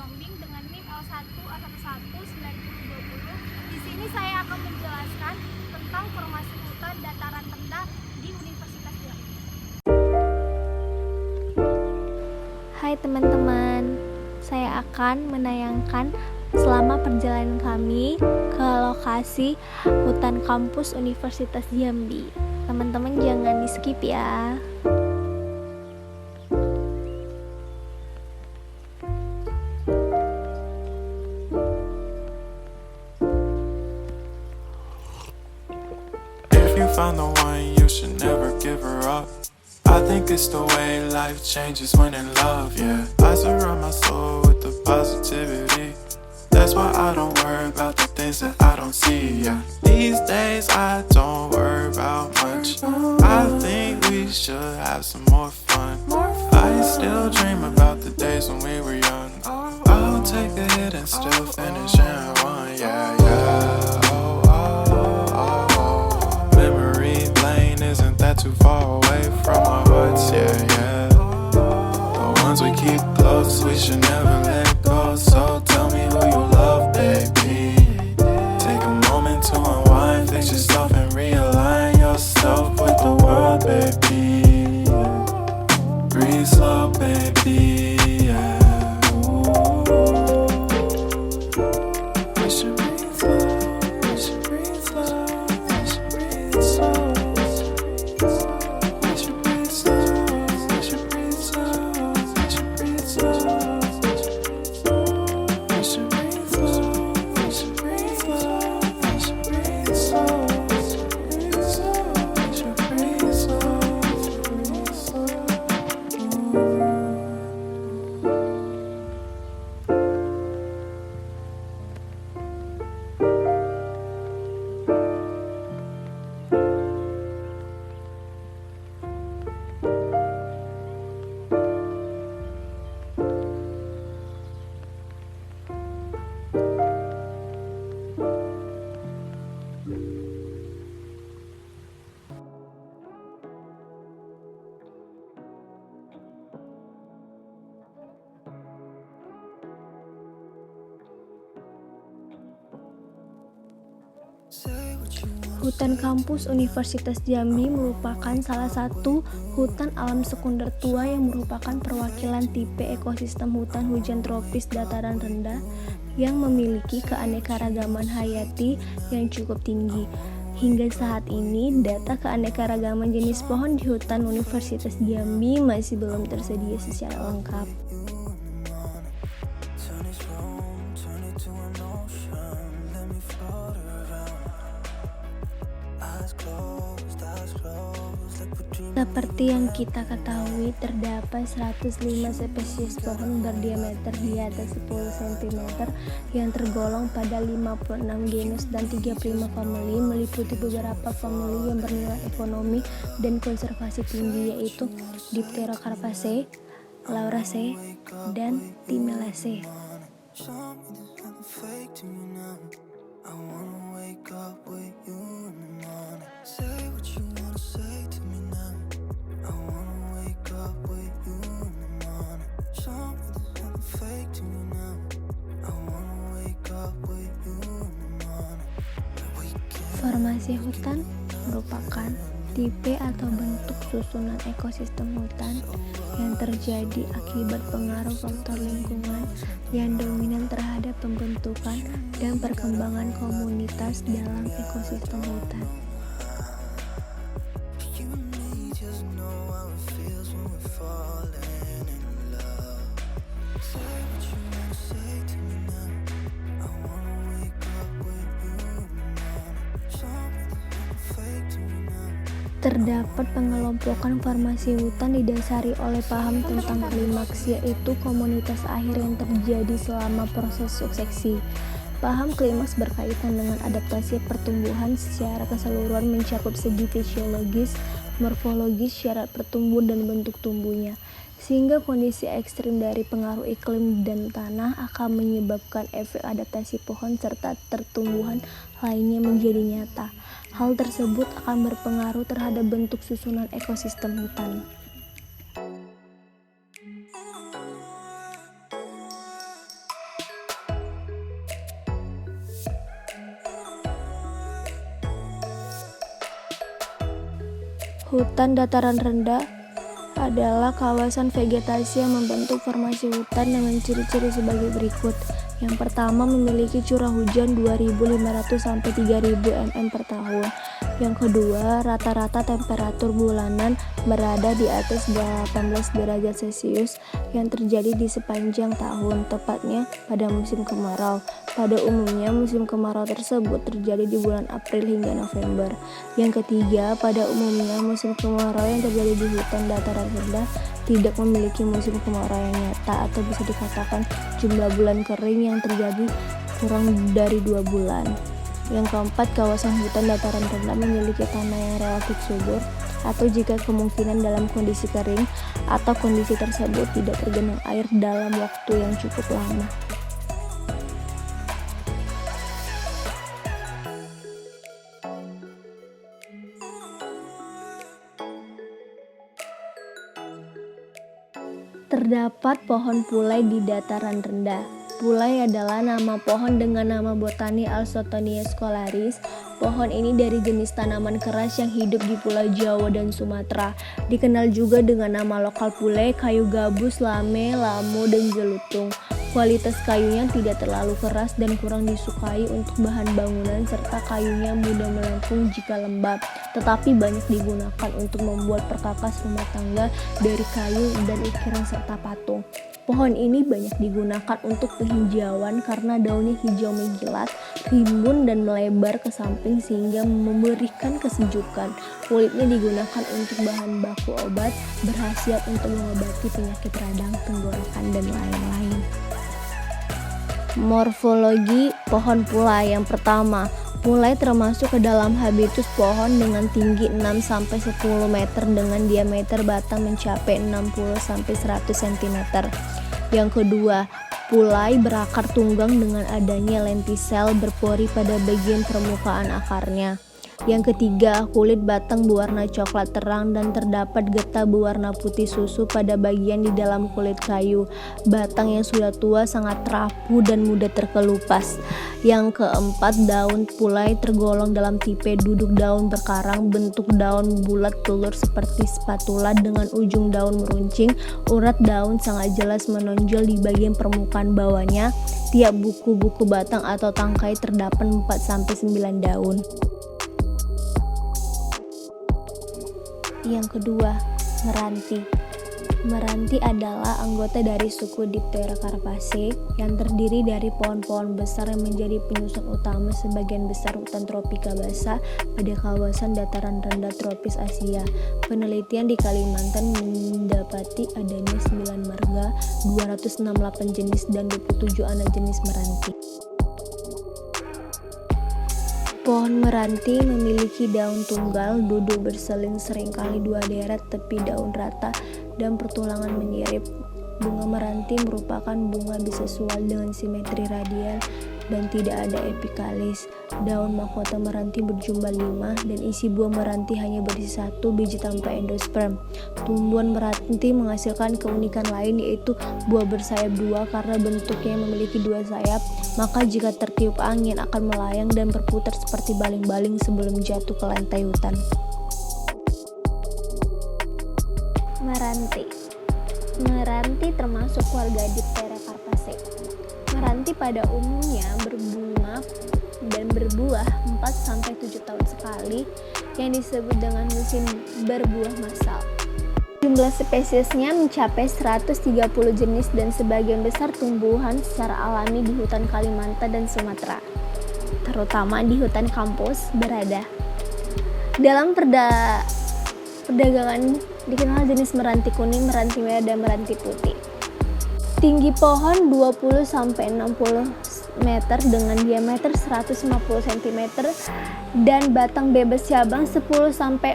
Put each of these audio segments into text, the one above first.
Pembimbing dengan NIM L1A119020. Di sini saya akan menjelaskan tentang formasi hutan dataran rendah di Universitas Jambi. Hai teman-teman, saya akan menayangkan selama perjalanan kami ke lokasi hutan kampus Universitas Jambi. Teman-teman jangan di-skip ya. If you find the one, you should never give her up. I think it's the way life changes when in love, yeah. I surround my soul with the positivity. That's why I don't worry about the things that I don't see, yeah. These days I don't worry about much. I think we should have some more fun. I still dream about the days when we were young. I'll take a hit and still finish in one, yeah, yeah. Oh, oh, oh, oh. Memory lane, isn't that too far away from our hearts, yeah, yeah. The ones we keep close, we should never let go. So tell me who you love, baby. Take a moment to unwind, fix yourself and realign yourself with the world, baby. Breathe slow, baby, yeah. We should breathe slow, we should breathe slow, we should breathe slow. We should breathe slow, we should breathe slow, we should breathe slow. We should breathe slow, we should breathe slow, we should breathe slow. We should breathe slow, breathe slow. Hutan kampus Universitas Jambi merupakan salah satu hutan alam sekunder tua yang merupakan perwakilan tipe ekosistem hutan hujan tropis dataran rendah yang memiliki keanekaragaman hayati yang cukup tinggi. Hingga saat ini, data keanekaragaman jenis pohon di hutan Universitas Jambi masih belum tersedia secara lengkap. Seperti yang kita ketahui, terdapat 105 spesies pohon berdiameter di atas 10 cm yang tergolong pada 56 genus dan 35 famili, meliputi beberapa famili yang bernilai ekonomi dan konservasi tinggi, yaitu Dipterocarpaceae, Lauraceae, dan Timelaceae. Formasi hutan merupakan tipe atau bentuk susunan ekosistem hutan yang terjadi akibat pengaruh faktor lingkungan yang dominan terhadap pembentukan dan perkembangan komunitas dalam ekosistem hutan. Terdapat pengelompokan formasi hutan didasari oleh paham tentang klimaks, yaitu komunitas akhir yang terjadi selama proses suksesi. Paham klimaks berkaitan dengan adaptasi pertumbuhan secara keseluruhan, mencakup segi fisiologis, morfologis, syarat pertumbuhan dan bentuk tumbuhnya, sehingga kondisi ekstrim dari pengaruh iklim dan tanah akan menyebabkan efek adaptasi pohon serta pertumbuhan lainnya menjadi nyata. Hal tersebut akan berpengaruh terhadap bentuk susunan ekosistem hutan. Hutan dataran rendah adalah kawasan vegetasi yang membentuk formasi hutan dengan ciri-ciri sebagai berikut. Yang pertama, memiliki curah hujan 2.500 sampai 3.000 mm per tahun. Yang kedua, rata-rata temperatur bulanan berada di atas 18 derajat Celcius yang terjadi di sepanjang tahun, tepatnya pada musim kemarau. Pada umumnya, musim kemarau tersebut terjadi di bulan April hingga November. Yang ketiga, pada umumnya musim kemarau yang terjadi di hutan dataran rendah tidak memiliki musim kemarau yang nyata, atau bisa dikatakan jumlah bulan kering yang terjadi kurang dari 2 bulan. Yang keempat, kawasan hutan dataran rendah memiliki tanah yang relatif subur, atau jika kemungkinan dalam kondisi kering atau kondisi tersebut tidak tergenang air dalam waktu yang cukup lama. Terdapat pohon pulai di dataran rendah. Pulai adalah nama pohon dengan nama botani Alsotonia scholaris. Pohon ini dari jenis tanaman keras yang hidup di Pulau Jawa dan Sumatera. Dikenal juga dengan nama lokal pulai, kayu gabus, lame, lamu, dan jelutung. Kualitas kayunya tidak terlalu keras dan kurang disukai untuk bahan bangunan, serta kayunya mudah melengkung jika lembab, tetapi banyak digunakan untuk membuat perkakas rumah tangga dari kayu dan ukiran serta patung. Pohon ini banyak digunakan untuk penghijauan karena daunnya hijau mengkilat, rimbun dan melebar ke samping sehingga memberikan kesejukan. Kulitnya digunakan untuk bahan baku obat, berkhasiat untuk mengobati penyakit radang, tenggorokan, dan lain-lain. Morfologi pohon pulai. Yang pertama, pulai termasuk ke dalam habitus pohon dengan tinggi 6-10 meter dengan diameter batang mencapai 60-100 cm. Yang kedua, pulai berakar tunggang dengan adanya lentisel berpori pada bagian permukaan akarnya. Yang ketiga, kulit batang berwarna coklat terang dan terdapat getah berwarna putih susu pada bagian di dalam kulit kayu. Batang yang sudah tua sangat rapuh dan mudah terkelupas. Yang keempat, daun pulai tergolong dalam tipe duduk daun berkarang, bentuk daun bulat telur seperti spatula dengan ujung daun meruncing. Urat daun sangat jelas menonjol di bagian permukaan bawahnya. Tiap buku-buku batang atau tangkai terdapat 4-9 daun. Yang kedua, meranti. Meranti adalah anggota dari suku Dipterocarpaceae yang terdiri dari pohon-pohon besar yang menjadi penyusun utama sebagian besar hutan tropika basah pada kawasan dataran rendah tropis Asia. Penelitian di Kalimantan mendapati adanya 9 marga, 268 jenis dan 27 anak jenis meranti. Pohon meranti memiliki daun tunggal, duduk berseling seringkali 2 deret, tepi daun rata, dan pertulangan menyirip. Bunga meranti merupakan bunga bisesual dengan simetri radial dan tidak ada epikalis. Daun mahkota meranti berjumlah 5 dan isi buah meranti hanya berisi 1 biji tanpa endosperm. Tumbuhan meranti menghasilkan keunikan lain, yaitu buah bersayap 2 karena bentuknya yang memiliki 2 sayap. Maka jika tertiup angin akan melayang dan berputar seperti baling-baling sebelum jatuh ke lantai hutan. Meranti termasuk keluarga Dipterocarpaceae. Meranti pada umumnya berbunga dan berbuah 4-7 tahun sekali yang disebut dengan musim berbuah massal. Jumlah spesiesnya mencapai 130 jenis dan sebagian besar tumbuhan secara alami di hutan Kalimantan dan Sumatera, terutama di hutan kampus berada. Dalam perdagangan dikenal jenis meranti kuning, meranti merah, dan meranti putih. Tinggi pohon 20-60 meter dengan diameter 150 cm dan batang bebas cabang 10-45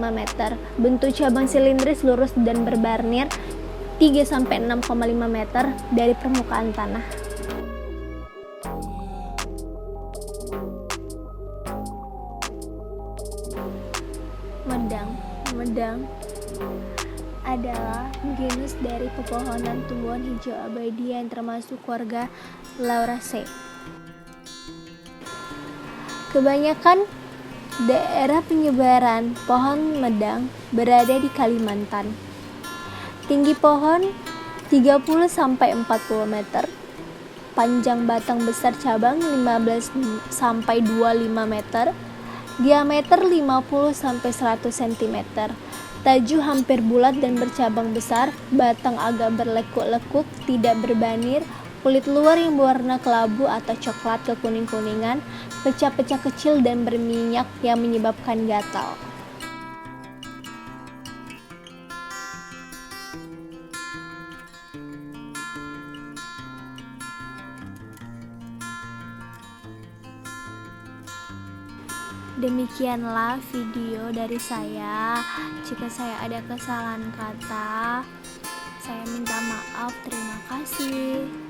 meter. Bentuk cabang silindris, lurus dan berbarnir 3-6,5 meter dari permukaan tanah. Medang adalah genus dari pepohonan tumbuhan hijau abadi yang termasuk keluarga Lauraceae. Kebanyakan Daerah penyebaran pohon medang berada di Kalimantan. Tinggi pohon 30-40 meter. Panjang batang besar cabang 15-25 meter. Diameter 50-100 cm. Tajuh hampir bulat dan bercabang besar, batang agak berlekuk-lekuk, tidak berbanir, kulit luar yang berwarna kelabu atau coklat kekuning-kuningan, pecah-pecah kecil dan berminyak yang menyebabkan gatal. Demikianlah video dari saya. Jika saya ada kesalahan kata, saya minta maaf. Terima kasih.